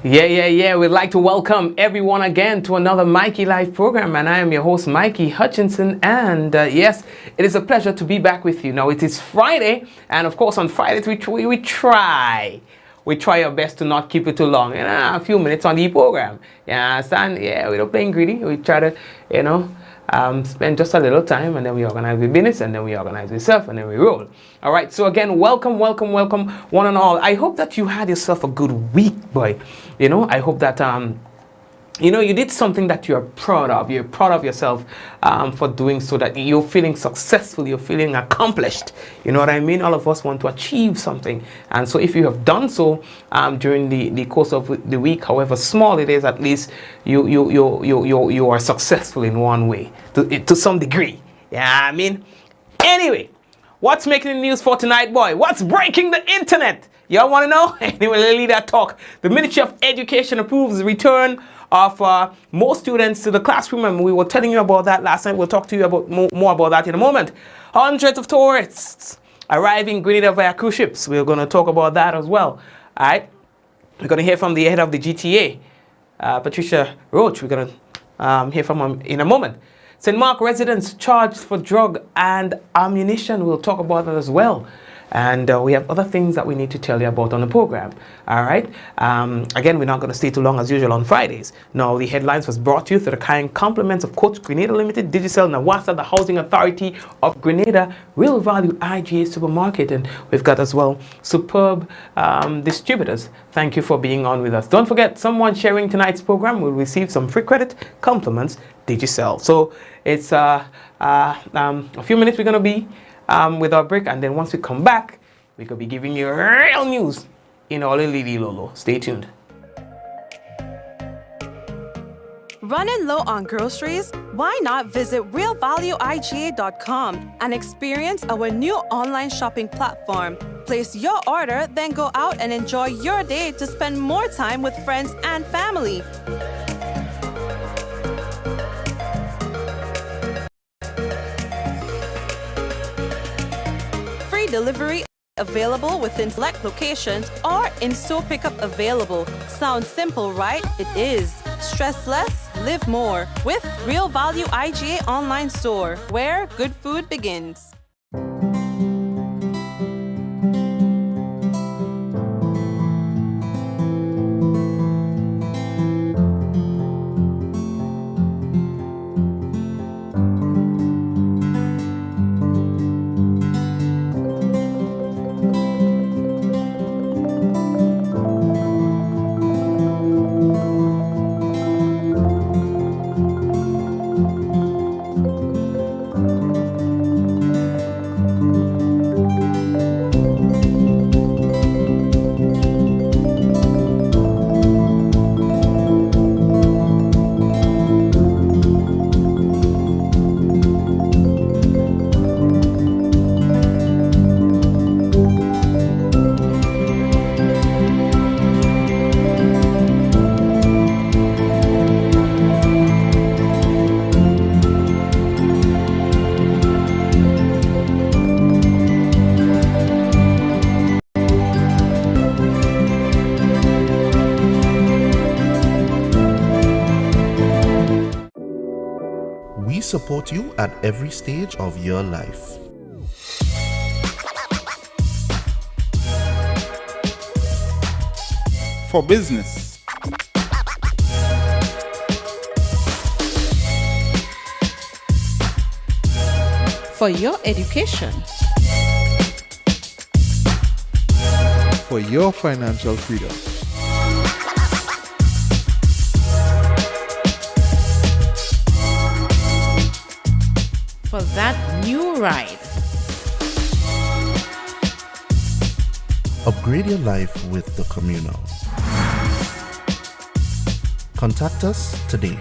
Yeah. We'd like to welcome everyone again to another Mikey Live program, and I am your host, Mikey Hutchinson. And yes, it is a pleasure to be back with you. Now, it is Friday, and of course, on Fridays we try our best to not keep it too long. A few minutes on the program. You understand? Yeah, we don't play greedy. We try to, spend just a little time, and then we organize the business, and then we organize ourselves, and then we roll. All right, so again, welcome, one and all. I hope that you had yourself a good week, boy. I hope that you did something that you're proud of. You're proud of yourself for doing so, that you're feeling successful, you're feeling accomplished. You know what I mean? All of us want to achieve something. And so if you have done so during the course of the week, however small it is, at least you are successful in one way, to some degree. Yeah, I mean. Anyway, what's making the news for tonight, boy? What's breaking the internet? Y'all want to know? Anyway, let's leave that talk. The Ministry of Education approves the return of more students to the classroom, and we were telling you about that last night. We'll talk to you about more about that in a moment. Hundreds of tourists arriving in Grenada via cruise ships. We're going to talk about that as well. All right. We're going to hear from the head of the GTA, Patricia Roach. We're going to hear from her in a moment. St. Mark residents charged for drug and ammunition. We'll talk about that as well. And we have other things that we need to tell you about on the program. All right. Again, we're not going to stay too long as usual on Fridays. No, the headlines was brought to you through the kind compliments of Coach Grenada Limited, Digicel, Nawasa, the Housing Authority of Grenada, Real Value IGA Supermarket, and we've got as well superb distributors. Thank you for being on with us. Don't forget, someone sharing tonight's program will receive some free credit compliments, Digicel. So it's a few minutes we're going to be with our break, and then once we come back, we could be giving you real news in all Lili Lolo. Stay tuned. Running low on groceries? Why not visit realvalueiga.com and experience our new online shopping platform? Place your order, then go out and enjoy your day to spend more time with friends and family. Delivery available within select locations or in-store pickup available. Sounds simple, right? It is. Stress less, live more with Real Value IGA online store, where good food begins. We support you at every stage of your life. For business, for your education, for your financial freedom, for that new ride. Upgrade your life with the Communal. Contact us today.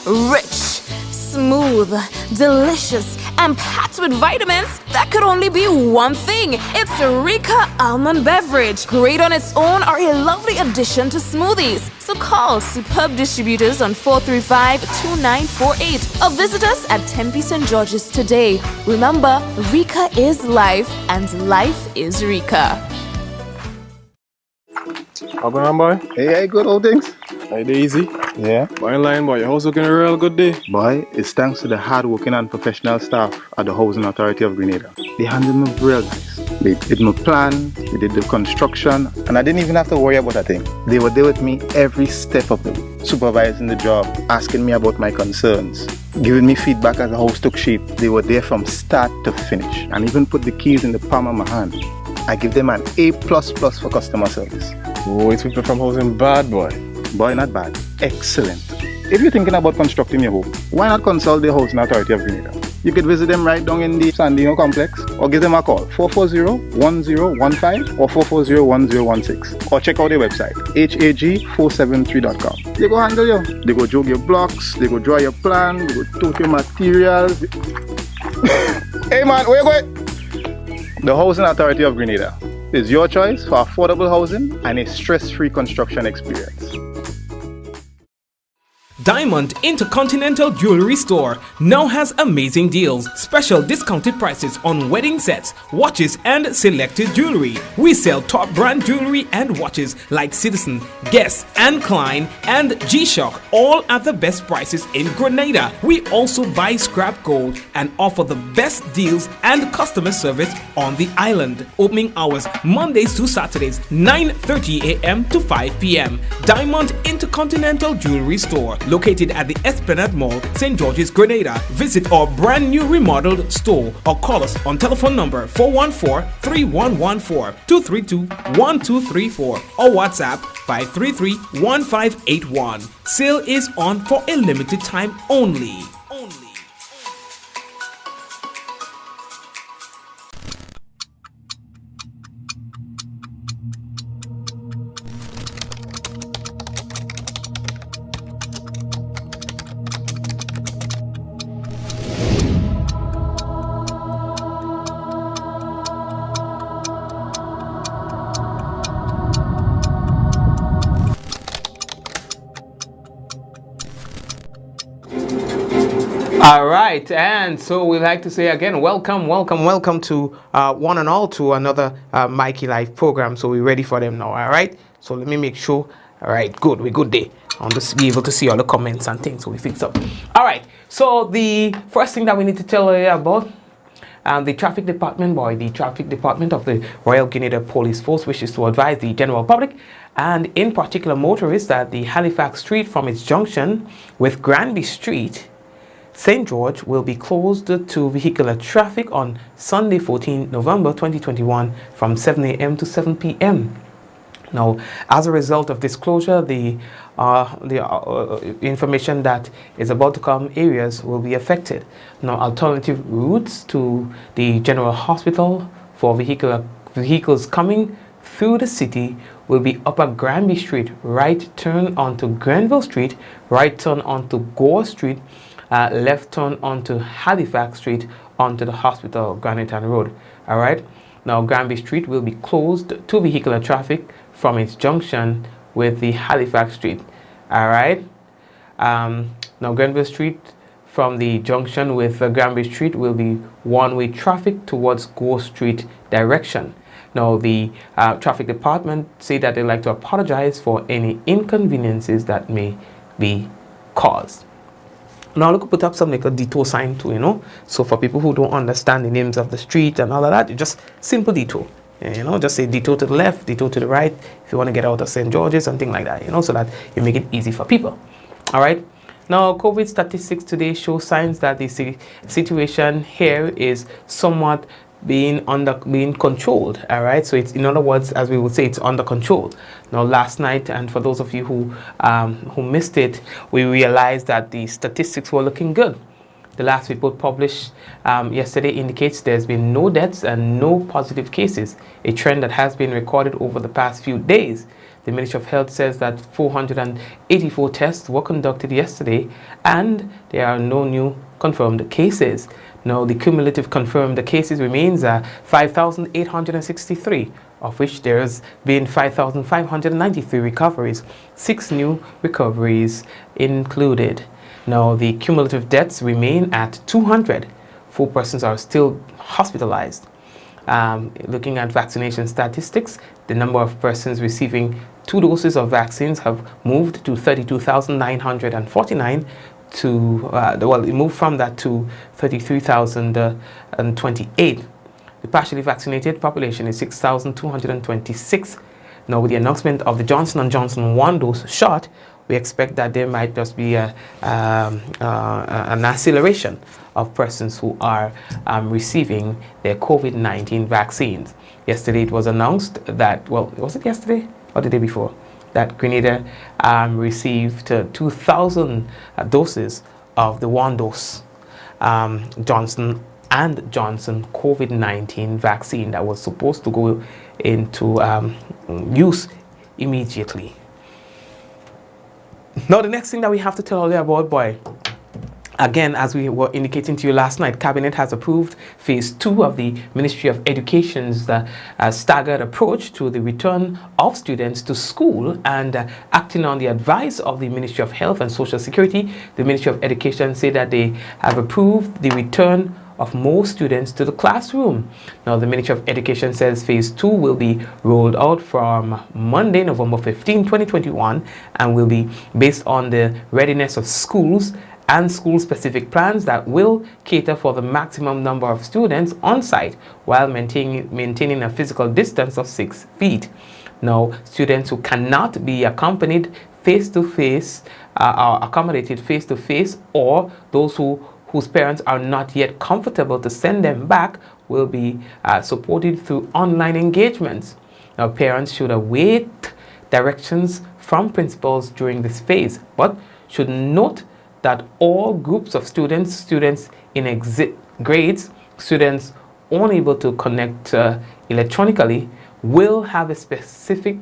Rich, smooth, delicious, and packed with vitamins, that could only be one thing. It's Rika Almond Beverage. Great on its own or a lovely addition to smoothies. So call Superb Distributors on 435-2948 or visit us at Tempe St. George's today. Remember, Rika is life and life is Rika. How going on, boy? Hey, good old things. Hey, easy. Yeah. Boy, in line, boy. Your house looking a real good day. Boy, it's thanks to the hard-working and professional staff at the Housing Authority of Grenada. They handled me real nice. They did my plan, they did the construction, and I didn't even have to worry about a thing. They were there with me every step of the way, supervising the job, asking me about my concerns, giving me feedback as the house took shape. They were there from start to finish, and even put the keys in the palm of my hand. I give them an A++ for customer service. Oh, it's people from housing bad, boy. Boy, not bad. Excellent. If you're thinking about constructing your home, why not consult the Housing Authority of Grenada? You could visit them right down in the Sandino complex or give them a call 440-1015 or 440-1016 or check out their website hag473.com. They go handle you. They go jog your blocks, they go draw your plan, they go tote your materials. Hey man, where you going? The Housing Authority of Grenada is your choice for affordable housing and a stress-free construction experience. Diamond Intercontinental Jewelry Store now has amazing deals, special discounted prices on wedding sets, watches and selected jewelry. We sell top brand jewelry and watches like Citizen, Guess and Klein and G-Shock, all at the best prices in Grenada. We also buy scrap gold and offer the best deals and customer service on the island. Opening hours Mondays to Saturdays 9:30 a.m. to 5 p.m. Diamond Intercontinental Jewelry Store, located at the Esplanade Mall, St. George's, Grenada. Visit our brand new remodeled store or call us on telephone number 414-3114, 232-1234 or WhatsApp 533-1581. Sale is on for a limited time only. All right, and so we'd like to say again, welcome to one and all to another Mikey Live program. So we're ready for them now, all right? So let me make sure, all right, good, we're good day. On this, be able to see all the comments and things, so we fix up. All right, so the first thing that we need to tell you about the traffic department, the traffic department of the Royal Grenada Police Force wishes to advise the general public and in particular motorists that the Halifax Street from its junction with Granby Street, St. George, will be closed to vehicular traffic on Sunday 14 November 2021 from 7 a.m. to 7 p.m. Now, as a result of this closure, the information that is about to come areas will be affected. Now, alternative routes to the General Hospital for vehicles coming through the city will be Upper Granby Street, right turn onto Grenville Street, right turn onto Gore Street, left turn onto Halifax Street onto the hospital, Granitown Road. All right. Now, Granby Street will be closed to vehicular traffic from its junction with the Halifax Street. All right. Now, Grenville Street from the junction with Granby Street will be one-way traffic towards Gore Street direction. Now, the traffic department say that they'd like to apologize for any inconveniences that may be caused. Now, look, put up some like a detour sign too, you know. So for people who don't understand the names of the street and all of that, just simple detour. You know, just say detour to the left, detour to the right, if you want to get out of St. George's and things like that, you know, so that you make it easy for people. All right. Now, COVID statistics today show signs that the situation here is somewhat being controlled. All right, so it's, in other words, as we would say, it's under control. Now, last night, and for those of you who missed it, we realized that the statistics were looking good. The last report published yesterday indicates there's been no deaths and no positive cases, a trend that has been recorded over the past few days. The Ministry of Health says that 484 tests were conducted yesterday and there are no new confirmed cases. Now, the cumulative confirmed cases remains 5,863, of which there's been 5,593 recoveries, 6 new recoveries included. Now, the cumulative deaths remain at 200. 4 persons are still hospitalized. Looking at vaccination statistics, the number of persons receiving 2 doses of vaccines have moved to 32,949 it moved from that to 33,028. The partially vaccinated population is 6,226. Now, with the announcement of the Johnson & Johnson 1-dose shot, we expect that there might just be an acceleration of persons who are receiving their COVID-19 vaccines. Yesterday, it was announced that, was it yesterday or the day before, that Grenada received 2,000 doses of the 1-dose Johnson & Johnson COVID-19 vaccine that was supposed to go into use immediately. Now, the next thing that we have to tell you about, boy, again, as we were indicating to you last night, Cabinet has approved Phase 2 of the Ministry of Education's staggered approach to the return of students to school, and acting on the advice of the Ministry of Health and Social Security, the Ministry of Education said that they have approved the return of more students to the classroom. Now, the Ministry of Education says Phase 2 will be rolled out from Monday, November 15, 2021, and will be based on the readiness of schools and school-specific plans that will cater for the maximum number of students on site while maintaining a physical distance of 6 feet. Now, students who cannot be accompanied face-to-face are accommodated face-to-face, or those whose parents are not yet comfortable to send them back will be supported through online engagements. Now, parents should await directions from principals during this phase, but should note that all groups of students in exit grades, students unable to connect electronically, will have a specific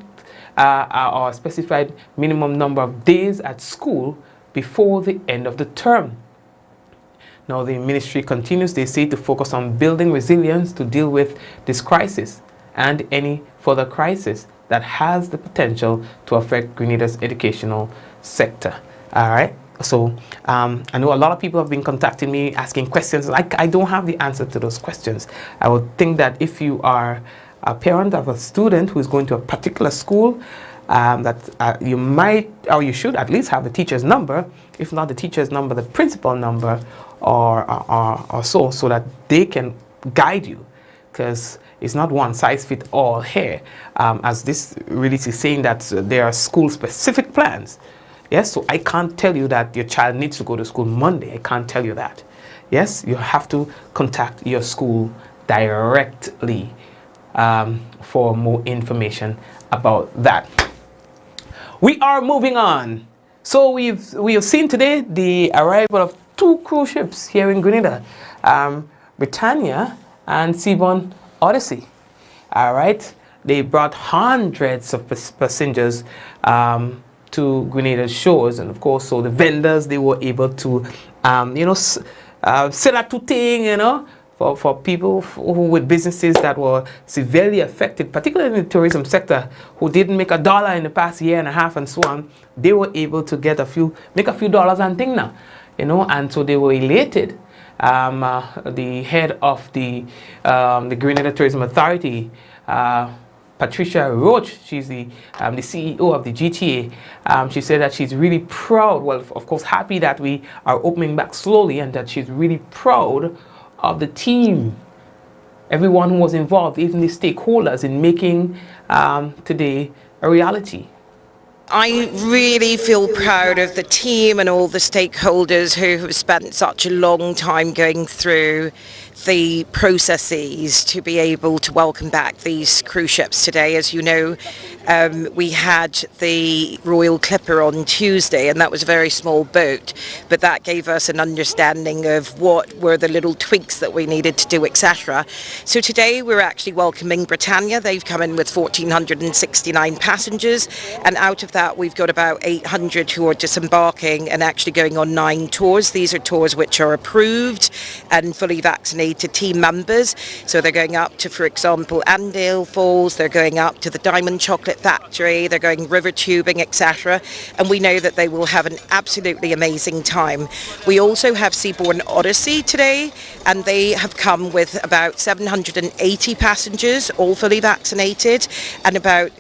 or specified minimum number of days at school before the end of the term. Now, the ministry continues, they say, to focus on building resilience to deal with this crisis and any further crisis that has the potential to affect Grenada's educational sector. All right. So I know a lot of people have been contacting me asking questions. I don't have the answer to those questions. I would think that if you are a parent of a student who is going to a particular school, that you might, or you should at least have the teacher's number, if not the teacher's number, the principal number, or so that they can guide you, because it's not one size fits all here, as this release is saying that there are school-specific plans. Yes, so I can't tell you that your child needs to go to school Monday. I can't tell you that. Yes, you have to contact your school directly for more information about that. We are moving on. So we have seen today the arrival of 2 cruise ships here in Grenada, Britannia and Seaborn Odyssey. All right, they brought hundreds of passengers to Grenada's shores, and of course, so the vendors, they were able to, sell out to thing, for people who with businesses that were severely affected, particularly in the tourism sector, who didn't make $1 in the past year and a half and so on. They were able to make a few dollars and thing now, and so they were elated. The head of the Grenada Tourism Authority, Patricia Roach, she's the CEO of the GTA. She said that she's really proud, well, of course, happy that we are opening back slowly, and that she's really proud of the team, everyone who was involved, even the stakeholders, in making today a reality. I really feel proud of the team and all the stakeholders who have spent such a long time going through the processes to be able to welcome back these cruise ships today. As you know, we had the Royal Clipper on Tuesday, and that was a very small boat, but that gave us an understanding of what were the little tweaks that we needed to do, etc. So today we're actually welcoming Britannia. They've come in with 1,469 passengers, and out of that that, we've got about 800 who are disembarking and actually going on 9 tours. These are tours which are approved and fully vaccinated team members. So they're going up to, for example, Andale Falls, they're going up to the Diamond Chocolate Factory, they're going river tubing, etc. And we know that they will have an absolutely amazing time. We also have Seabourn Odyssey today, and they have come with about 780 passengers, all fully vaccinated, and about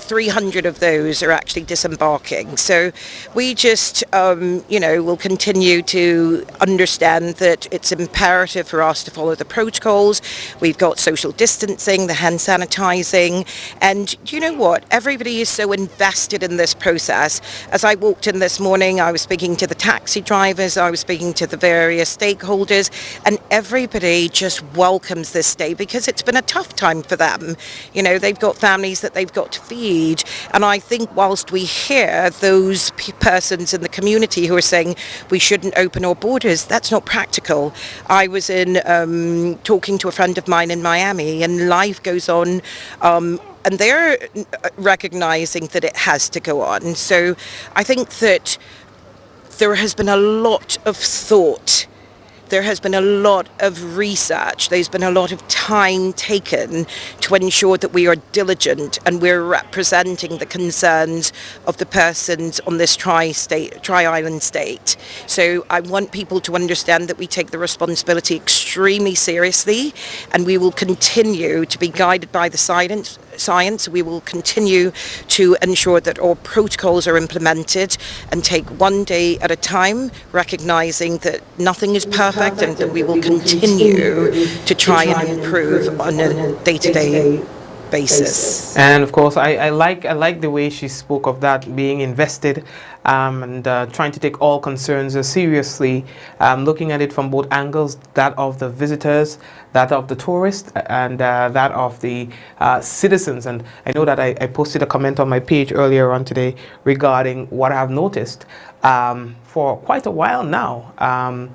300 of those are actually disembarking. So we just, will continue to understand that it's imperative for us to follow the protocols. We've got social distancing, the hand sanitizing, and you know what? Everybody is so invested in this process. As I walked in this morning, I was speaking to the taxi drivers, I was speaking to the various stakeholders, and everybody just welcomes this day because it's been a tough time for them. You know, they've got families that they've got to feed, and I think whilst we hear those persons in the community who are saying we shouldn't open our borders, that's not practical. I was talking to a friend of mine in Miami, and life goes on, and they're recognizing that it has to go on. So I think that there has been a lot of thought. There has been a lot of research. There's been a lot of time taken to ensure that we are diligent and we're representing the concerns of the persons on this tri-island state. So I want people to understand that we take the responsibility extremely seriously, and we will continue to be guided by the science. We will continue to ensure that our protocols are implemented and take one day at a time, recognizing that nothing is perfect and that we will continue to try and improve on a day-to-day basis. And of course, I like the way she spoke of that being invested and trying to take all concerns seriously, looking at it from both angles, that of the visitors, that of the tourists, and that of the citizens. And I know that I posted a comment on my page earlier on today regarding what I've noticed for quite a while now.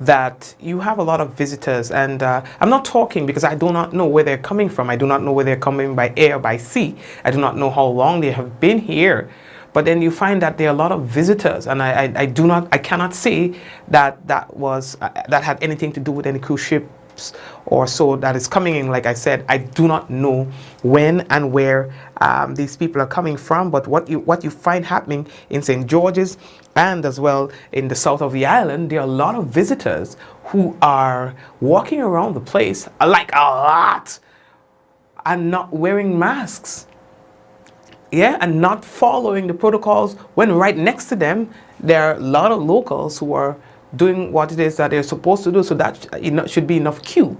That you have a lot of visitors, and I'm not talking because I do not know where they're coming from. I do not know where they're coming by air, by sea. I do not know how long they have been here. But then you find that there are a lot of visitors, and I cannot say that that had anything to do with any cruise ships or so that is coming in. Like I said, I do not know when and where these people are coming from. But what you find happening in St. George's and as well in the south of the island, there are a lot of visitors who are walking around the place, like a lot, and not wearing masks. Yeah, and not following the protocols, when right next to them there are a lot of locals who are doing what it is that they're supposed to do. So that should be enough cue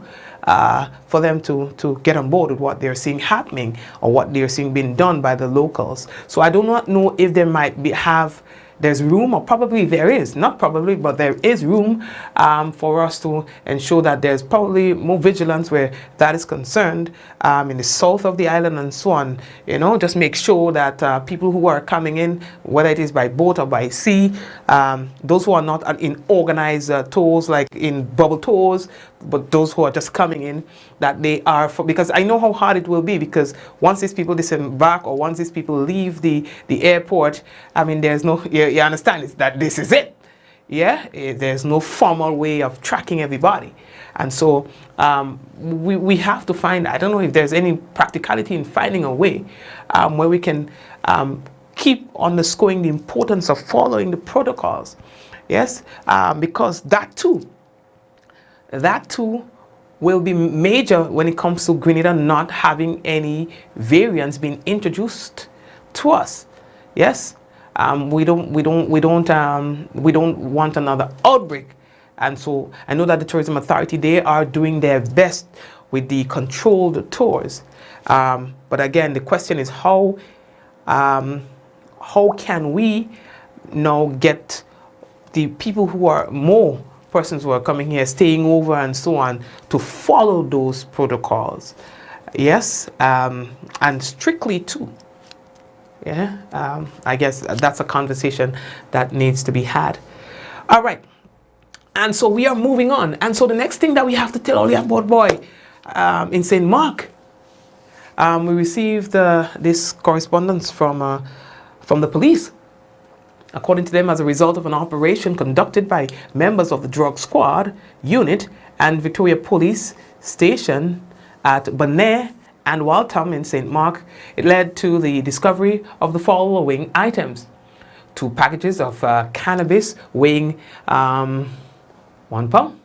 for them to get on board with what they're seeing happening or what they're seeing being done by the locals. So I do not know if there might there's room, or probably there is, not probably, but there is room for us to ensure that there's probably more vigilance where that is concerned in the south of the island and so on. Just make sure that people who are coming in, whether it is by boat or by sea, those who are not in organized tours like in bubble tours, but those who are just coming in, that they are because I know how hard it will be, because once these people disembark or once these people leave the airport, I mean, there's no, you understand, it's that this is it. Yeah, there's no formal way of tracking everybody. And so we have to find, I don't know if there's any practicality in finding a way where we can keep underscoring the importance of following the protocols. Yes, because that too will be major when it comes to Grenada not having any variants being introduced to us. Yes, we don't want another outbreak, and so I know that the Tourism Authority, they are doing their best with the controlled tours. But again, the question is how can we now get the people who are more persons who are coming here, staying over and so on, to follow those protocols. Yes, and strictly too. Yeah, I guess that's a conversation that needs to be had. All right, and so we are moving on. And so the next thing that we have to tell Oli about boy in St. Mark, we received this correspondence from the police. According to them, as a result of an operation conducted by members of the drug squad unit and Victoria Police Station at Bonaire and Waltham in St. Mark, it led to the discovery of the following items. 2 packages of cannabis weighing 1 pound,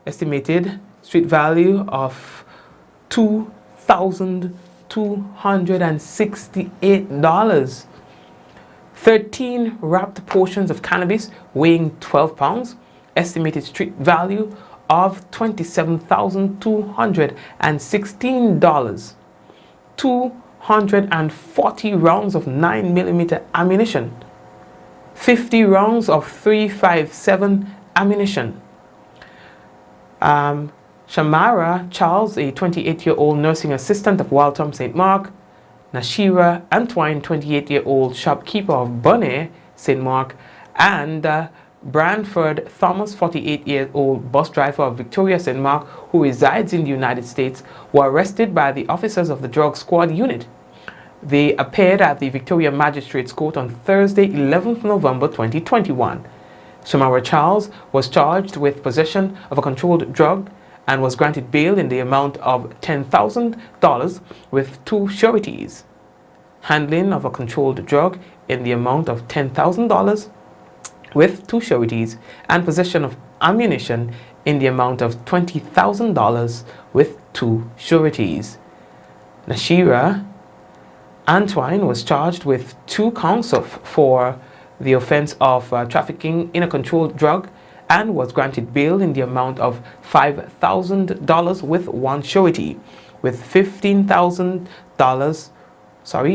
estimated street value of $2,268. 13 wrapped portions of cannabis weighing 12 pounds, estimated street value of $27,216. 240 rounds of 9mm ammunition. 50 rounds of .357 ammunition. Shamara Charles, a 28-year-old nursing assistant of Waltham St. Mark. Nashira Antoine, 28-year-old shopkeeper of Bonaire St. Mark. And Branford Thomas, 48-year-old bus driver of Victoria St. Mark, who resides in the United States, were arrested by the officers of the drug squad unit. They appeared at the Victoria Magistrates Court on Thursday, 11th November 2021. Shamara Charles was charged with possession of a controlled drug and was granted bail in the amount of $10,000 with 2 sureties. Handling of a controlled drug in the amount of $10,000 with 2 sureties, and possession of ammunition in the amount of $20,000 with 2 sureties. Nashira Antoine was charged with 2 counts for the offense of trafficking in a controlled drug and was granted bail in the amount of $5,000 with 1 surety, with $15,000,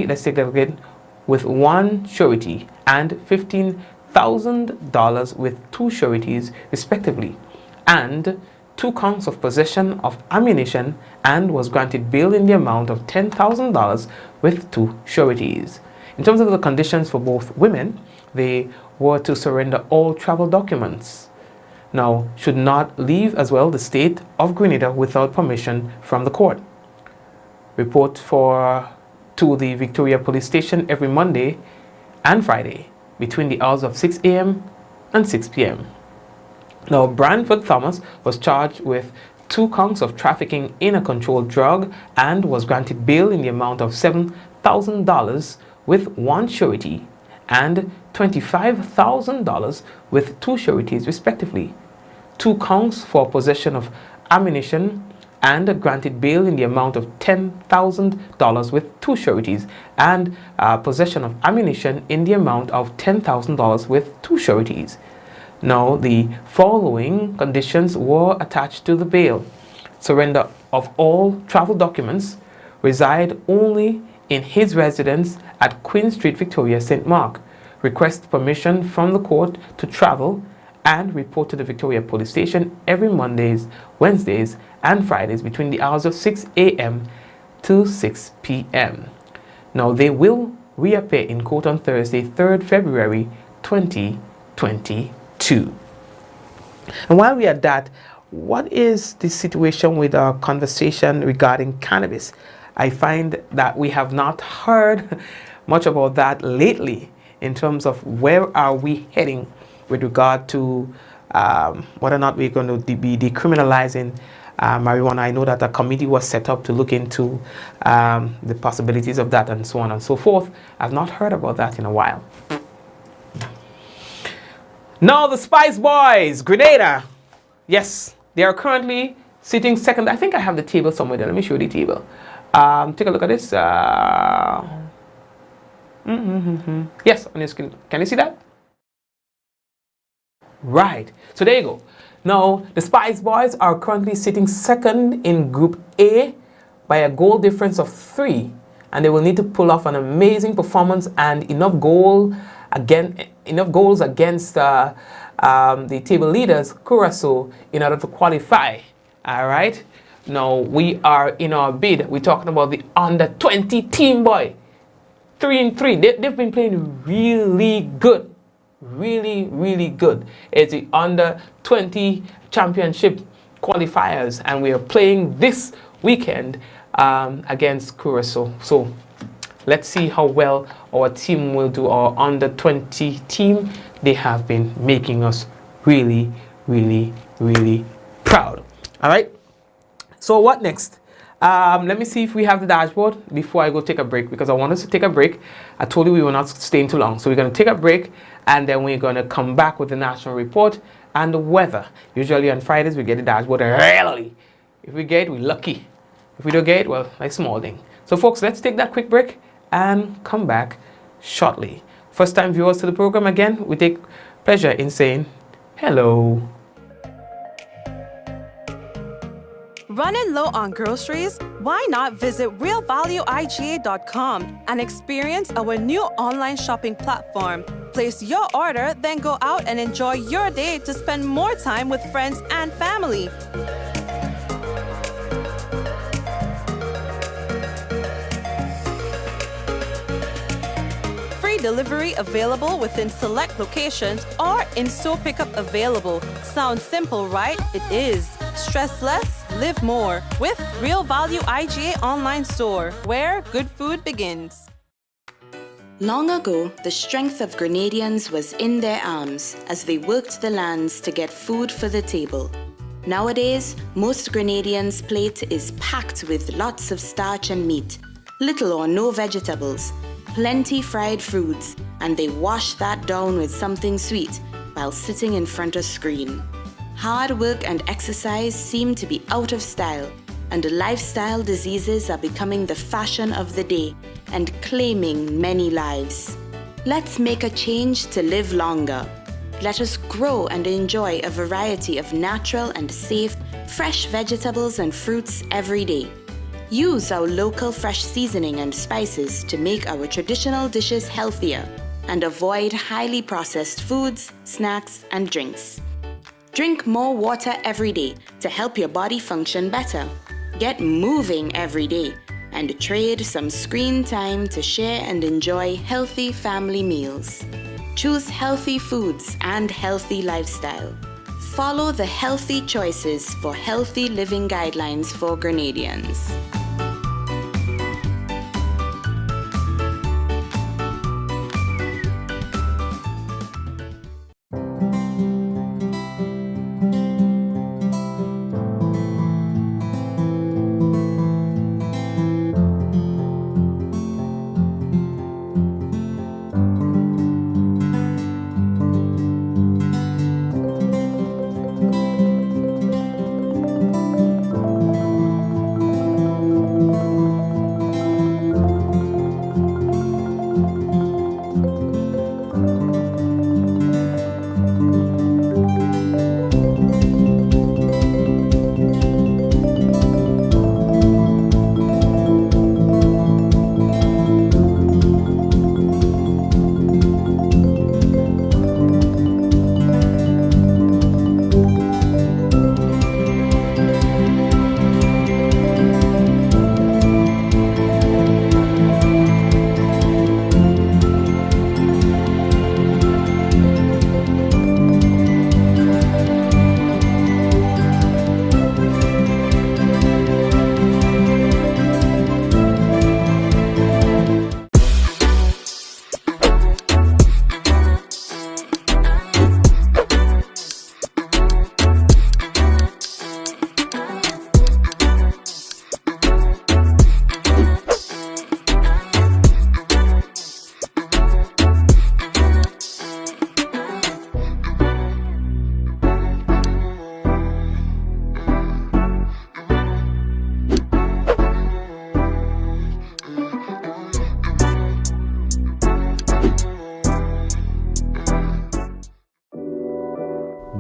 let's take that again, with 1 surety and $15,000 with 2 sureties respectively, and 2 counts of possession of ammunition, and was granted bail in the amount of $10,000 with 2 sureties. In terms of the conditions for both women, they were to surrender all travel documents. Now, should not leave as well the state of Grenada without permission from the court. Report to the Victoria Police Station every Monday and Friday between the hours of 6 a.m. and 6 p.m. Now, Branford Thomas was charged with 2 counts of trafficking in a controlled drug and was granted bail in the amount of $7,000 with 1 surety and $25,000 with 2 sureties respectively. 2 counts for possession of ammunition and granted bail in the amount of $10,000 with 2 sureties, and possession of ammunition in the amount of $10,000 with 2 sureties. Now, the following conditions were attached to the bail: surrender of all travel documents, reside only in his residence at Queen Street, Victoria, St. Mark, request permission from the court to travel, and report to the Victoria Police Station every Mondays, Wednesdays, and Fridays between the hours of 6 a.m. to 6 p.m. Now, they will reappear in court on Thursday, 3rd February 2022. And while we are at that, what is the situation with our conversation regarding cannabis? I find that we have not heard much about that lately in terms of where are we heading with regard to whether or not we're going to be decriminalizing marijuana. I know that a committee was set up to look into the possibilities of that and so on and so forth. I've not heard about that in a while. Now, the Spice Boys, Grenada. Yes, they are currently sitting second. I think I have the table somewhere there. Let me show you the table. Take a look at this. Yes, on your screen. Can you see that? Right. So there you go. Now, the Spice Boys are currently sitting second in Group A by a goal difference of 3. And they will need to pull off an amazing performance and enough goals against the table leaders, Curacao, in order to qualify. All right. Now, we are in our bid. We're talking about the under-20 team, boy. 3-3. They've been playing really good. Really, really good. It's the under-20 championship qualifiers, and we are playing this weekend against Curacao. So let's see how well our team will do. Our under 20 team, they have been making us really, really, really proud. All right. So what next? Let me see if we have the dashboard before I go take a break, because I want us to take a break. I told you we were not staying too long. So we're going to take a break, and then we're going to come back with the national report and the weather. Usually on Fridays, we get the dashboard early. If we get it, we're lucky. If we don't get it, well, like small thing. So folks, let's take that quick break and come back shortly. First time viewers to the program, again, we take pleasure in saying hello. Running low on groceries? Why not visit realvalueiga.com and experience our new online shopping platform? Place your order, then go out and enjoy your day to spend more time with friends and family. Free delivery available within select locations or in-store pickup available. Sounds simple, right? It is. Stress less, live more with Real Value IGA online store, where good food begins. Long ago, the strength of Grenadians was in their arms as they worked the lands to get food for the table. Nowadays, most Grenadians' plate is packed with lots of starch and meat, little or no vegetables, plenty fried foods, and they wash that down with something sweet while sitting in front of screen. Hard work and exercise seem to be out of style, and lifestyle diseases are becoming the fashion of the day and claiming many lives. Let's make a change to live longer. Let us grow and enjoy a variety of natural and safe, fresh vegetables and fruits every day. Use our local fresh seasoning and spices to make our traditional dishes healthier and avoid highly processed foods, snacks, and drinks. Drink more water every day to help your body function better. Get moving every day and trade some screen time to share and enjoy healthy family meals. Choose healthy foods and healthy lifestyle. Follow the healthy choices for healthy living guidelines for Grenadians.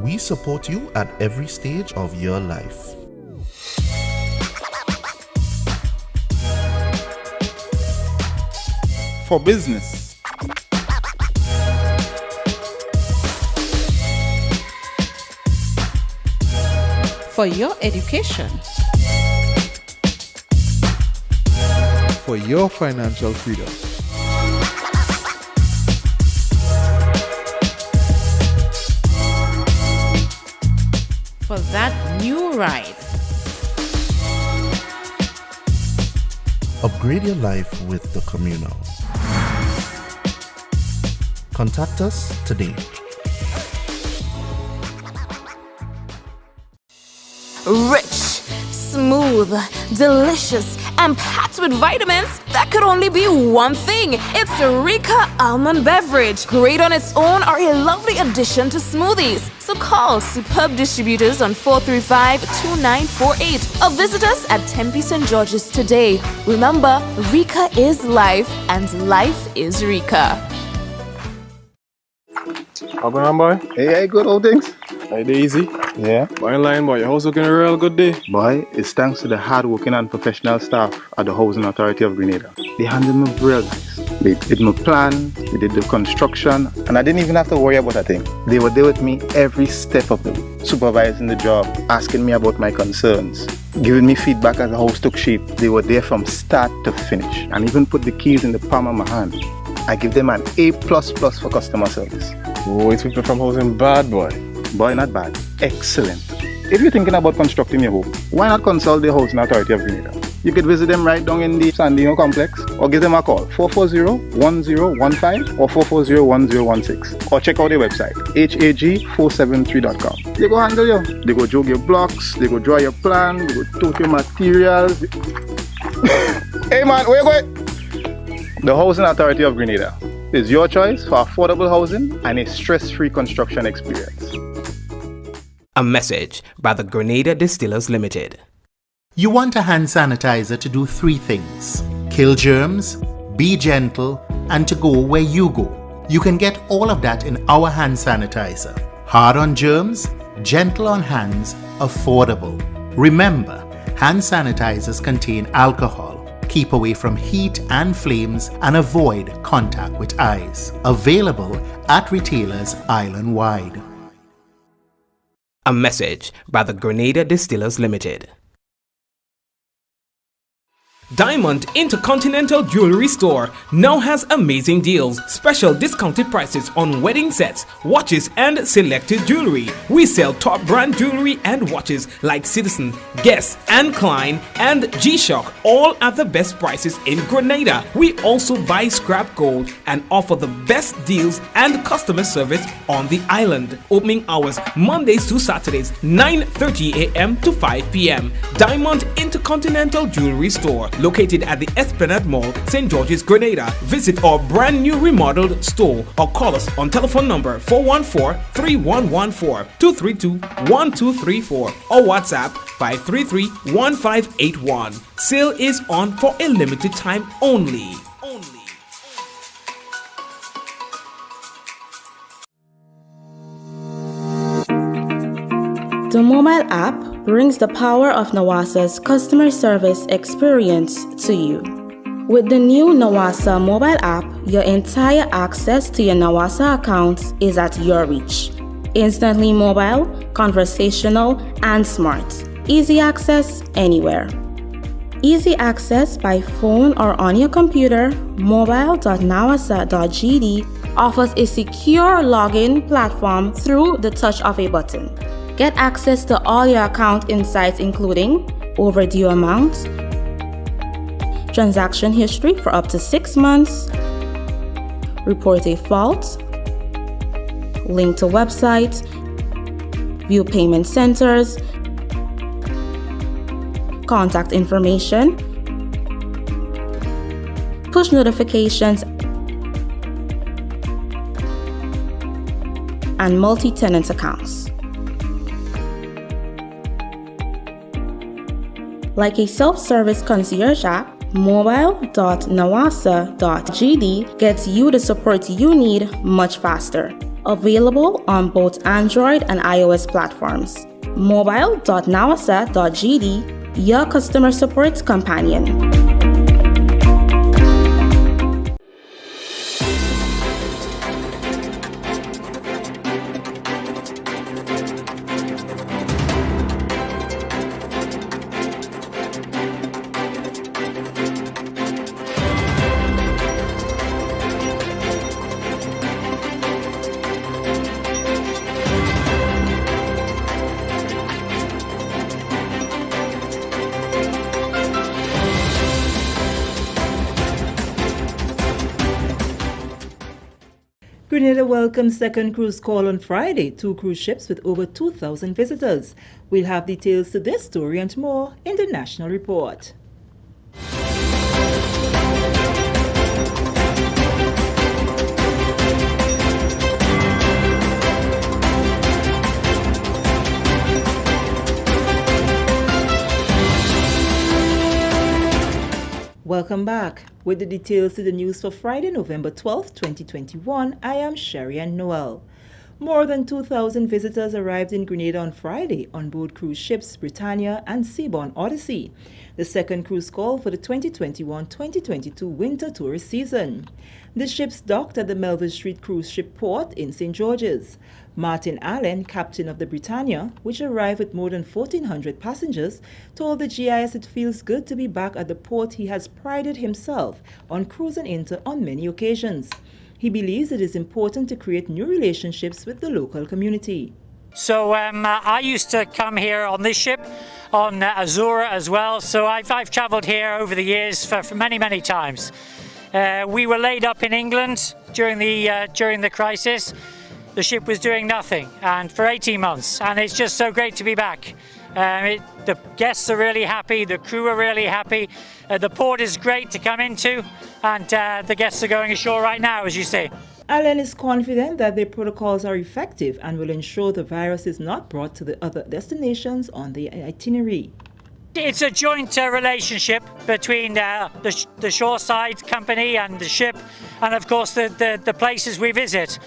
We support you at every stage of your life. For business, For your education. for your financial freedom. For that new ride. Upgrade your life with the Communal. Contact us today. Rich, smooth, delicious, and packed with vitamins that could only be one thing. It's Rika Almond Beverage. Great on its own or a lovely addition to smoothies. So call Superb Distributors on 435-2948 or visit us at Tempe St. George's today. Remember, Rika is life and life is Rika. How going on, boy? Hey, good old things. Hey, easy. Yeah. Boy, in line, boy. Your house looking a real good day. Boy, it's thanks to the hard-working and professional staff at the Housing Authority of Grenada. They handled me real nice. They did my plan, they did the construction, and I didn't even have to worry about a thing. They were there with me every step of the way, supervising the job, asking me about my concerns, giving me feedback as the house took shape. They were there from start to finish, and even put the keys in the palm of my hand. I give them an A++ for customer service. Boys, people from housing bad, boy. Boy, not bad. Excellent. If you're thinking about constructing your home, why not consult the Housing Authority of Grenada? You could visit them right down in the Sandino complex or give them a call 440-1015 or 440-1016 or check out their website hag473.com. They go handle you. They go jog your blocks, they go draw your plan, they go tote your materials. Hey man, where you going? The Housing Authority of Grenada is your choice for affordable housing and a stress-free construction experience. A message by the Grenada Distillers Limited. You want a hand sanitizer to do 3 things: kill germs, be gentle, and to go where you go. You can get all of that in our hand sanitizer. Hard on germs, gentle on hands, affordable. Remember, hand sanitizers contain alcohol. Keep away from heat and flames and avoid contact with eyes. Available at retailers island-wide. A message by the Grenada Distillers Limited. Diamond Intercontinental Jewelry Store now has amazing deals, special discounted prices on wedding sets, watches and selected jewelry. We sell top brand jewelry and watches like Citizen, Guess and Klein and G-Shock, all at the best prices in Grenada. We also buy scrap gold and offer the best deals and customer service on the island. Opening hours Mondays to Saturdays 9:30 a.m. to 5 p.m. Diamond Intercontinental Jewelry Store, located at the Esplanade Mall, St. George's, Grenada. Visit our brand new remodeled store or call us on telephone number 414-3114, 232-1234 or WhatsApp 533-1581. Sale is on for a limited time only. The mobile app brings the power of Nawasa's customer service experience to you. With the new Nawasa mobile app, your entire access to your Nawasa account is at your reach. Instantly mobile, conversational, and smart. Easy access anywhere. Easy access by phone or on your computer, mobile.nawasa.gd offers a secure login platform through the touch of a button. Get access to all your account insights including overdue amounts, transaction history for up to 6 months, report a fault, link to website, view payment centers, contact information, push notifications, and multi-tenant accounts. Like a self-service concierge app, mobile.nawasa.gd gets you the support you need much faster. Available on both Android and iOS platforms. Mobile.nawasa.gd, your customer support companion. Grenada welcomed second cruise call on Friday, 2 cruise ships with over 2,000 visitors. We'll have details to this story and more in the National Report. Welcome back. With the details to the news for Friday, November 12, 2021, I am Sherry Ann Noel. More than 2,000 visitors arrived in Grenada on Friday on board cruise ships Britannia and Seabourn Odyssey, the second cruise call for the 2021-2022 winter tourist season. The ships docked at the Melville Street Cruise Ship Port in St. George's. Martin Allen, captain of the Britannia, which arrived with more than 1,400 passengers, told the GIS it feels good to be back at the port he has prided himself on cruising into on many occasions. He believes it is important to create new relationships with the local community. So I used to come here on this ship, on Azura as well, so I've travelled here over the years for many times. We were laid up in England during the crisis. The ship was doing nothing, and for 18 months, and it's just so great to be back. The guests are really happy, the crew are really happy, the port is great to come into, and the guests are going ashore right now, as you see. Allen is confident that their protocols are effective and will ensure the virus is not brought to the other destinations on the itinerary. It's a joint relationship between the shoreside company and the ship, and of course the places we visit.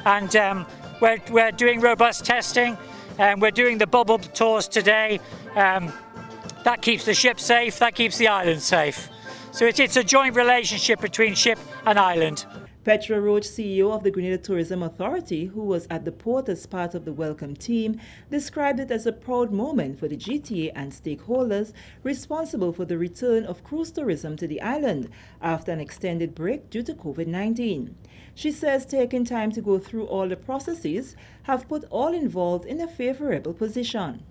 And we're doing robust testing, and we're doing the bubble tours today. That keeps the ship safe, that keeps the island safe. So it's a joint relationship between ship and island. Petra Roach, CEO of the Grenada Tourism Authority, who was at the port as part of the welcome team, described it as a proud moment for the GTA and stakeholders responsible for the return of cruise tourism to the island after an extended break due to COVID-19. She says taking time to go through all the processes have put all involved in a favorable position.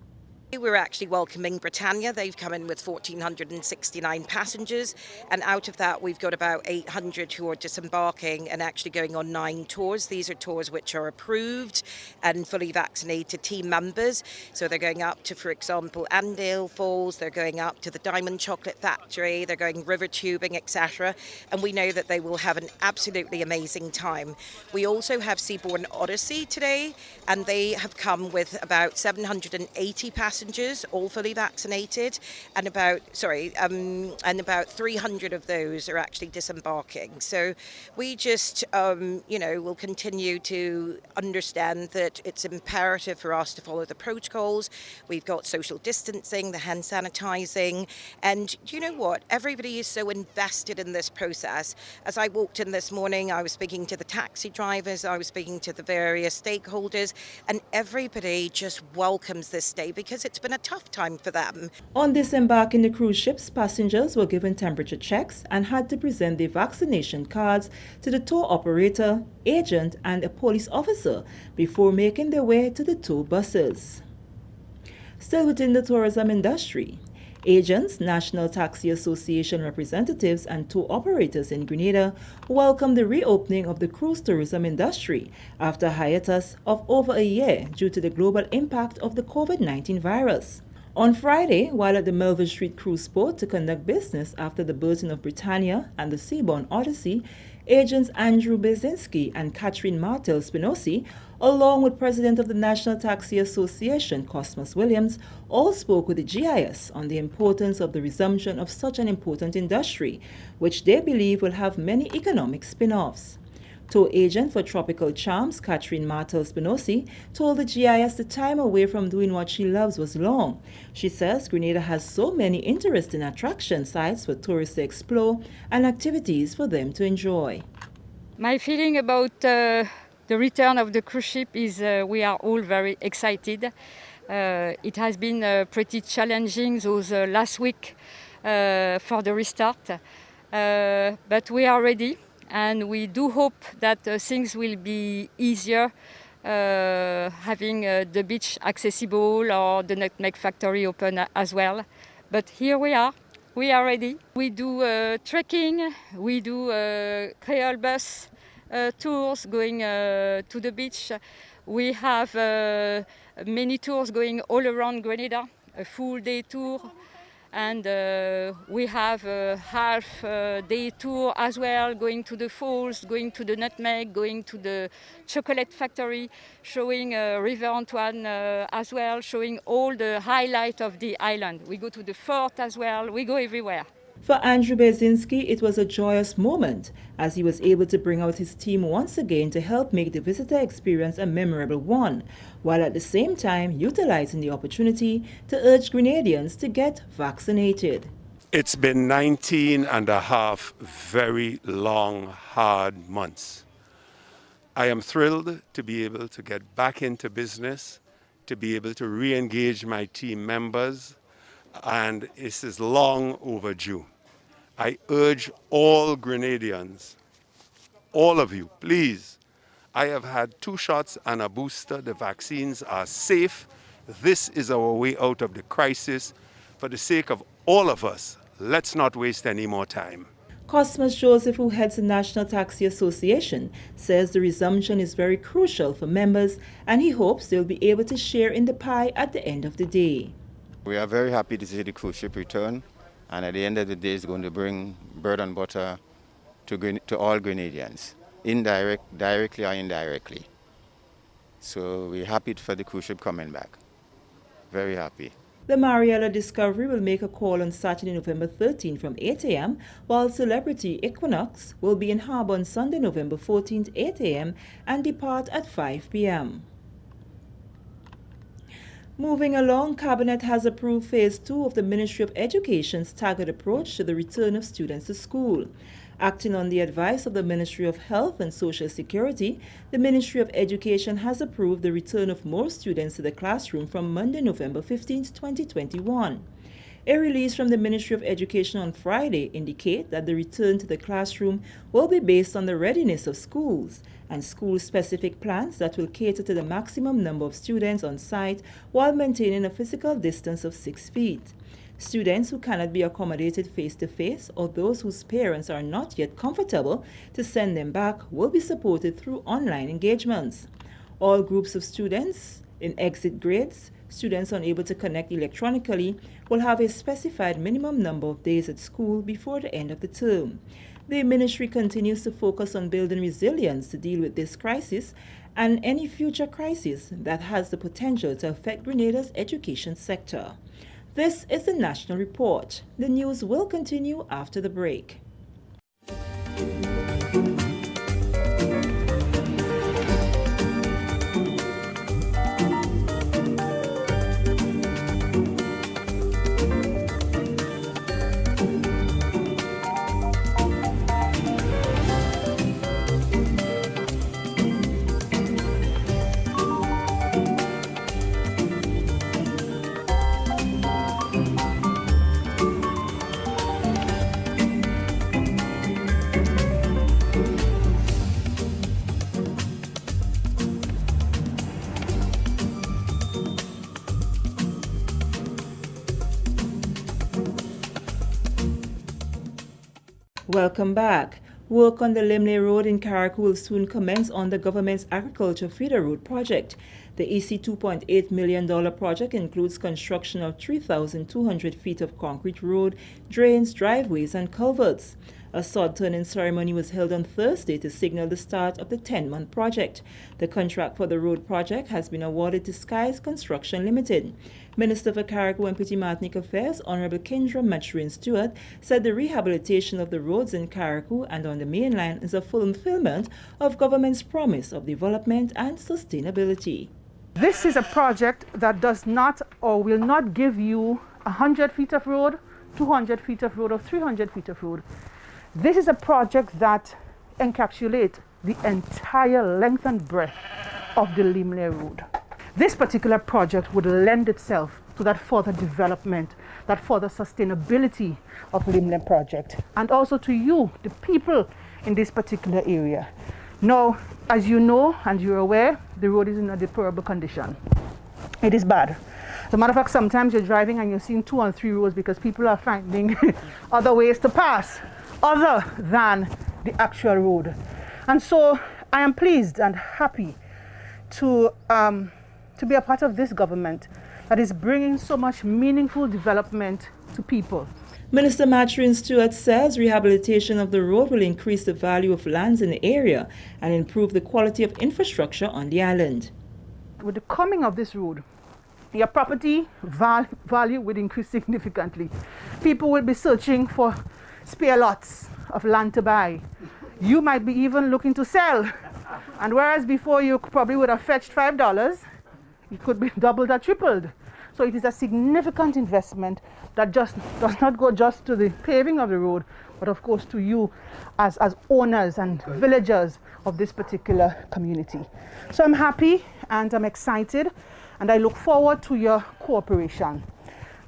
We're actually welcoming Britannia. They've come in with 1,469 passengers, and out of that we've got about 800 who are disembarking and actually going on 9 tours. These are tours which are approved and fully vaccinated team members. So they're going up to, for example, Andale Falls, they're going up to the Diamond Chocolate Factory, they're going river tubing, etc. And we know that they will have an absolutely amazing time. We also have Seabourn Odyssey today, and they have come with about 780 passengers, all fully vaccinated, and about 300 of those are actually disembarking. So we just will continue to understand that it's imperative for us to follow the protocols. We've got social distancing, the hand sanitizing, and you know what, everybody is so invested in this process. As I walked in this morning, I was speaking to the taxi drivers, I was speaking to the various stakeholders, and everybody just welcomes this day because it's been a tough time for them. On disembarking the cruise ships, passengers were given temperature checks and had to present their vaccination cards to the tour operator, agent, and a police officer before making their way to the tour buses. Still within the tourism industry, agents, National Taxi Association representatives, and tour operators in Grenada welcome the reopening of the cruise tourism industry after a hiatus of over a year due to the global impact of the COVID-19 virus. On Friday, while at the Melville Street Cruise Port to conduct business after the berthing of Britannia and the Seabourn Odyssey, agents Andrew Bezinski and Catherine Martel Spinosi, along with President of the National Taxi Association, Cosmas Williams, all spoke with the GIS on the importance of the resumption of such an important industry, which they believe will have many economic spin-offs. Tour agent for Tropical Charms, Catherine Martel Spinosi, told the GIS the time away from doing what she loves was long. She says Grenada has so many interesting attraction sites for tourists to explore and activities for them to enjoy. My feeling about the return of the cruise ship is we are all very excited. It has been pretty challenging those last week for the restart, but we are ready. And we do hope that things will be easier, having the beach accessible or the nutmeg factory open as well. But here we are ready. We do trekking, we do Creole bus, tours going to the beach. We have many tours going all around Grenada, a full day tour. And we have a half-day tour as well, going to the falls, going to the nutmeg, going to the chocolate factory, showing River Antoine as well, showing all the highlight of the island. We go to the fort as well. We go everywhere. For Andrew Bezinski, it was a joyous moment as he was able to bring out his team once again to help make the visitor experience a memorable one, while at the same time utilizing the opportunity to urge Grenadians to get vaccinated. It's been 19 and a half very long, hard months. I am thrilled to be able to get back into business, to be able to re-engage my team members, and this is long overdue. I urge all Grenadians, all of you, please. I have had 2 shots and a booster. The vaccines are safe. This is our way out of the crisis. For the sake of all of us, let's not waste any more time. Cosmas Joseph, who heads the National Taxi Association, says the resumption is very crucial for members and he hopes they'll be able to share in the pie at the end of the day. We are very happy to see the cruise ship return, and at the end of the day, it's going to bring bread and butter to all Grenadians, directly or indirectly. So we're happy for the cruise ship coming back. Very happy. The Mariella Discovery will make a call on Saturday, November 13 from 8 a.m., while Celebrity Equinox will be in harbour on Sunday, November 14, 8 a.m. and depart at 5 p.m. Moving along, Cabinet has approved Phase 2 of the Ministry of Education's target approach to the return of students to school. Acting on the advice of the Ministry of Health and Social Security, the Ministry of Education has approved the return of more students to the classroom from Monday, November 15, 2021. A release from the Ministry of Education on Friday indicates that the return to the classroom will be based on the readiness of schools and school-specific plans that will cater to the maximum number of students on site while maintaining a physical distance of 6 feet. Students who cannot be accommodated face-to-face or those whose parents are not yet comfortable to send them back will be supported through online engagements. All groups of students in exit grades, students unable to connect electronically, will have a specified minimum number of days at school before the end of the term. The ministry continues to focus on building resilience to deal with this crisis and any future crisis that has the potential to affect Grenada's education sector. This is the National Report. The news will continue after the break. Welcome back. Work on the Limley Road in Carrick will soon commence on the government's Agriculture Feeder Road project. The EC $2.8 million project includes construction of 3,200 feet of concrete road, drains, driveways, and culverts. A sod-turning ceremony was held on Thursday to signal the start of the 10-month project. The contract for the road project has been awarded to Skies Construction Limited. Minister for Carrick and Petty Martinique Affairs, Honorable Kendra Mathurin Stewart, said the rehabilitation of the roads in Carrick and on the mainland is a fulfillment of government's promise of development and sustainability. This is a project that does not or will not give you 100 feet of road, 200 feet of road, or 300 feet of road. This is a project that encapsulates the entire length and breadth of the Limley Road. This particular project would lend itself to that further development, that further sustainability of Limley project, and also to you, the people in this particular area. Now, as you know and you're aware, the road is in a deplorable condition. It is bad. As a matter of fact, sometimes you're driving and you're seeing 2 and 3 roads because people are finding other ways to pass other than the actual road. And so I am pleased and happy to be a part of this government that is bringing so much meaningful development to people. Minister Matrin Stewart says rehabilitation of the road will increase the value of lands in the area and improve the quality of infrastructure on the island. With the coming of this road, your property value will increase significantly. People will be searching for spare lots of land to buy. You might be even looking to sell. And whereas before you probably would have fetched $5, it could be doubled or tripled. So it is a significant investment that just does not go just to the paving of the road, but of course to you as owners and villagers of this particular community. So I'm happy and I'm excited and I look forward to your cooperation.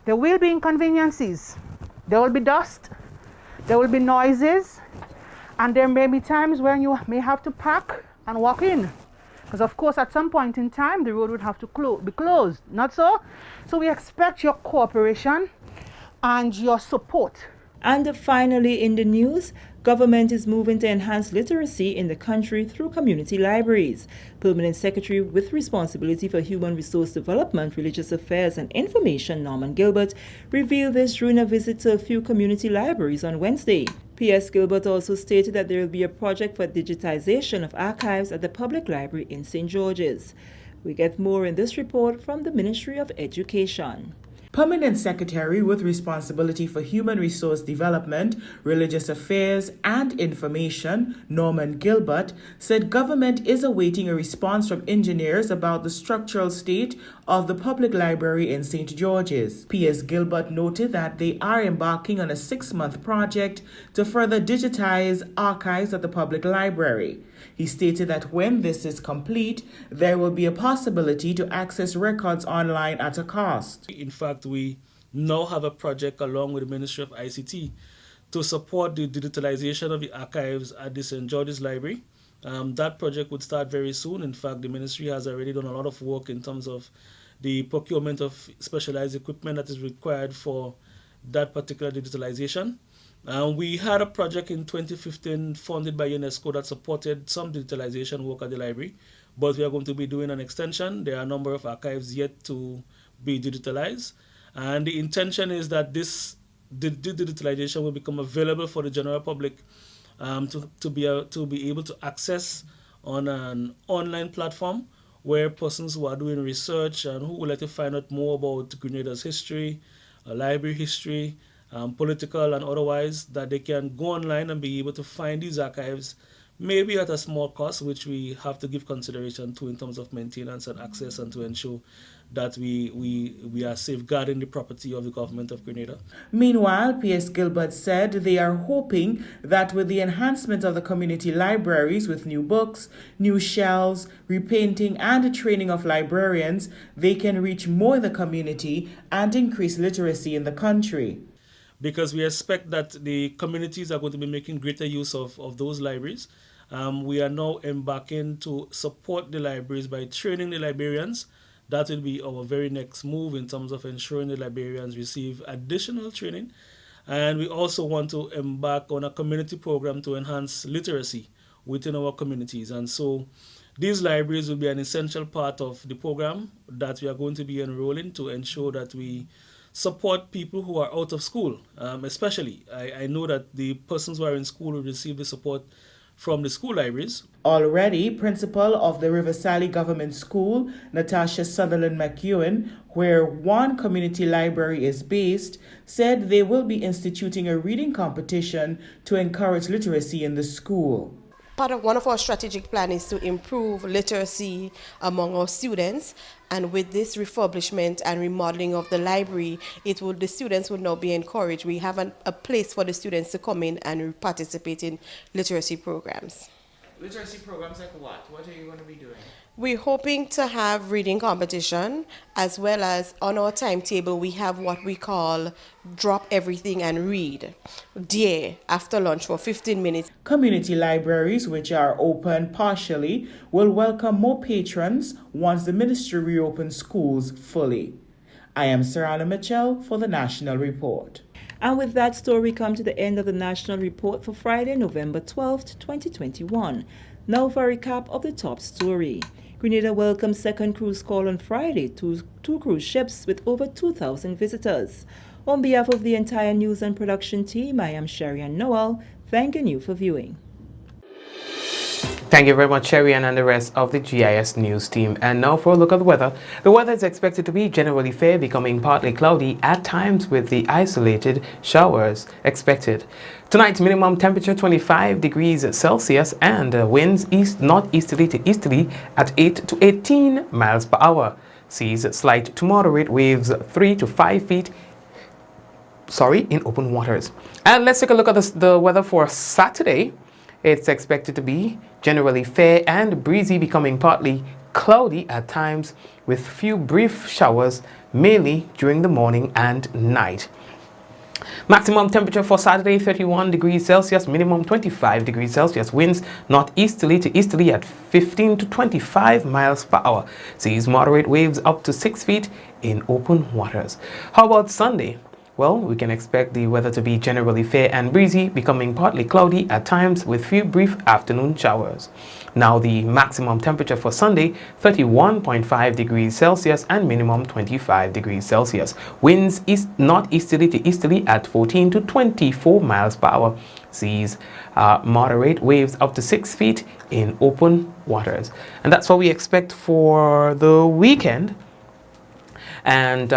There will be inconveniences. There will be dust. There will be noises. And there may be times when you may have to park and walk in. Because of course at some point in time the road would have to be closed, not so? So we expect your cooperation and your support. And finally in the news, government is moving to enhance literacy in the country through community libraries. Permanent Secretary with responsibility for Human Resource Development, Religious Affairs and Information, Norman Gilbert, revealed this during a visit to a few community libraries on Wednesday. P.S. Gilbert also stated that there will be a project for digitization of archives at the public library in St. George's. We get more in this report from the Ministry of Education. Permanent Secretary with responsibility for Human Resource Development, Religious Affairs and Information, Norman Gilbert, said government is awaiting a response from engineers about the structural state of the public library in St. George's. P.S. Gilbert noted that they are embarking on a 6-month project to further digitize archives at the public library. He stated that when this is complete, there will be a possibility to access records online at a cost. In fact, we now have a project along with the Ministry of ICT to support the digitalization of the archives at the St. George's Library. That project would start very soon. In fact, the ministry has already done a lot of work in terms of the procurement of specialized equipment that is required for that particular digitalization. We had a project in 2015 funded by UNESCO that supported some digitalization work at the library, but we are going to be doing an extension. There are a number of archives yet to be digitalized, and the intention is that the digitalization will become available for the general public to be able to access on an online platform where persons who are doing research and who would like to find out more about Grenada's history, library history, political and otherwise, that they can go online and be able to find these archives, maybe at a small cost, which we have to give consideration to in terms of maintenance and access, and to ensure that we are safeguarding the property of the government of Grenada. Meanwhile, P.S. Gilbert said they are hoping that with the enhancement of the community libraries with new books, new shelves, repainting and training of librarians, they can reach more of the community and increase literacy in the country. Because we expect that the communities are going to be making greater use of those libraries. We are now embarking to support the libraries by training the librarians. That will be our very next move in terms of ensuring the librarians receive additional training. And we also want to embark on a community program to enhance literacy within our communities. And so these libraries will be an essential part of the program that we are going to be enrolling to ensure that we support people who are out of school, especially. I know that the persons who are in school will receive the support from the school libraries. Already, principal of the River Sally Government School, Natasha Sutherland McEwen, where one community library is based, said they will be instituting a reading competition to encourage literacy in the school. One of our strategic plan is to improve literacy among our students, and with this refurbishment and remodeling of the library, the students will now be encouraged. We have a place for the students to come in and participate in literacy programs. Literacy programs like what? What are you going to be doing? We're hoping to have reading competition, as well as on our timetable we have what we call drop everything and read day after lunch for 15 minutes. Community libraries, which are open partially, will welcome more patrons once the ministry reopens schools fully. I am Sarana Mitchell for the National Report. And with that story, we come to the end of the National Report for Friday, November 12th, 2021. Now for a recap of the top story. Grenada welcomed second cruise call on Friday to two cruise ships with over 2,000 visitors. On behalf of the entire news and production team, I am Sherry-Ann Noel, thanking you for viewing. Thank you very much, Sherry-Ann, and the rest of the GIS News team. And now for a look at the weather. The weather is expected to be generally fair, becoming partly cloudy at times with the isolated showers expected. Tonight's minimum temperature 25 degrees Celsius and winds northeasterly to easterly at 8 to 18 miles per hour. Seas slight to moderate, waves 3 to 5 feet in open waters. And let's take a look at the weather for Saturday. It's expected to be generally fair and breezy, becoming partly cloudy at times with few brief showers, mainly during the morning and night. Maximum temperature for Saturday 31 degrees Celsius, minimum 25 degrees Celsius. Winds northeasterly to easterly at 15 to 25 miles per hour. Seas moderate, waves up to 6 feet in open waters. How about Sunday? Well, we can expect the weather to be generally fair and breezy, becoming partly cloudy at times with few brief afternoon showers. Now the maximum temperature for Sunday, 31.5 degrees Celsius and minimum 25 degrees Celsius. Winds northeasterly to easterly at 14 to 24 miles per hour. Seas moderate, waves up to 6 feet in open waters. And that's what we expect for the weekend. And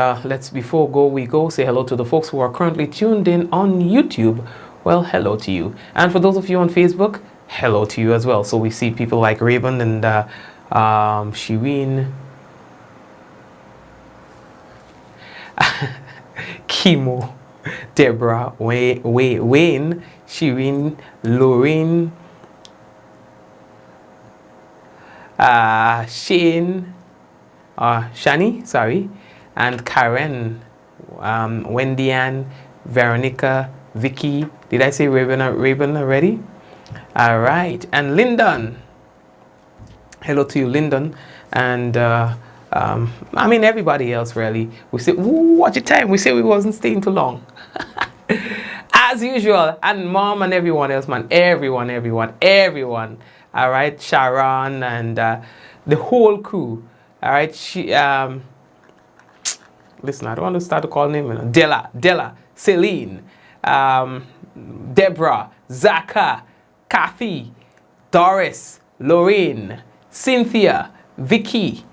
before we go, say hello to the folks who are currently tuned in on YouTube. Well, hello to you. And for those of you on Facebook, hello to you as well. So we see people like Raven and Shireen, Kimo, Deborah, Wayne, Shireen, Lorraine, Shane, Shani, sorry, and Karen, Wendy Ann, Veronica, Vicky. Did I say Raven already? All right. And Lyndon. Hello to you, Lyndon. And I mean, everybody else, really. We say, ooh, watch your time. We say we wasn't staying too long. As usual. And Mom and everyone else, man. Everyone. All right. Sharon and the whole crew. All right. Listen, I don't want to start to call names. Della, Celine, Deborah, Zaka, Kathy, Doris, Lorraine, Cynthia, Vicky,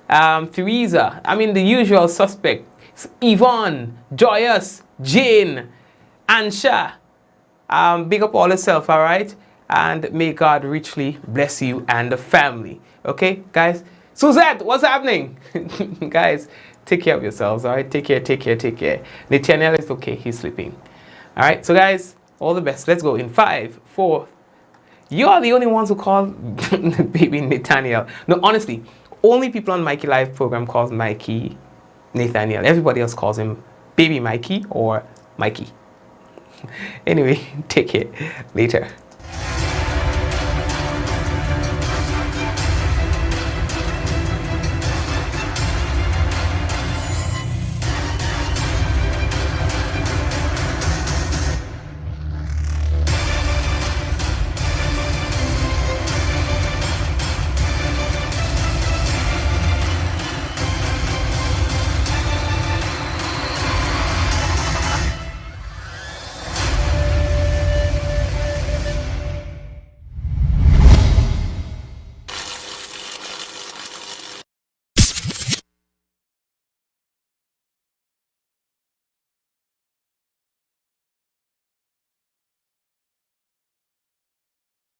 Theresa. I mean, the usual suspects. Yvonne, Joyous, Jane, Ansha. Big up all yourself, all right? And may God richly bless you and the family. Okay, guys? Suzette, what's happening? Guys, take care of yourselves, all right? Take care. Nathaniel is okay. He's sleeping. All right, so guys, all the best. Let's go in 5, 4. You are the only ones who call baby Nathaniel. No, honestly, only people on Mikey Live program calls Mikey Nathaniel. Everybody else calls him baby Mikey or Mikey. Anyway, take care. Later.